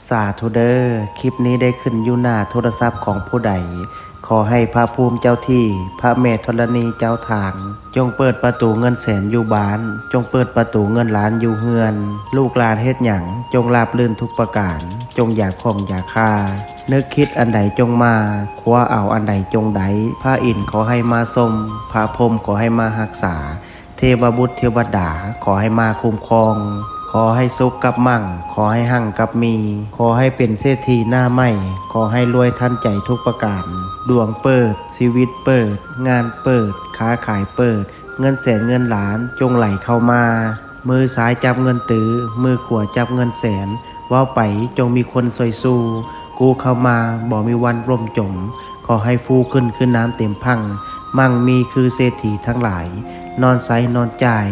สาธุเดอร์คลิปนี้ได้ขึ้นอยู่หน้าโทรศัพท์ของผู้ใดขอให้พระภูมิเจ้าที่พระแม่ธรณีเจ้าทางจงเปิดประตูเงินแสนอยู่บ้านจงเปิดประตูเงินล้านอยู่เฮือนลูกหลานเฮ็ดหยังจงราบรื่นทุกประการจงอย่าของอย่าฆ่านึกคิดอันใดจงมาคว้าเอาอันใดจงไดพระอินทร์ขอให้มาทรงพระพรหมขอให้มารักษาเทวบุตรเทวดาขอให้มาคุ้มครองขอให้สุขกับมั่งขอให้หั่งกับมีขอให้เป็นเศรษฐีหน้าใหม่ขอให้รวยทันใจทุกประการดวงเปิดชีวิตเปิดงานเปิดค้าขายเปิดเงินแสนเงินล้านจงไหลเข้ามามือซ้ายจับเงินตื้อมือขวาจับเงินแสนว่าไปจงมีคนซอยสู้กูเข้ามาบ่มีวันร่มจมขอให้ฟูขึ้นน้ำเต็มพังมั่งมีคือเศรษฐีทั้งหลายนอนไซนอนจ่าย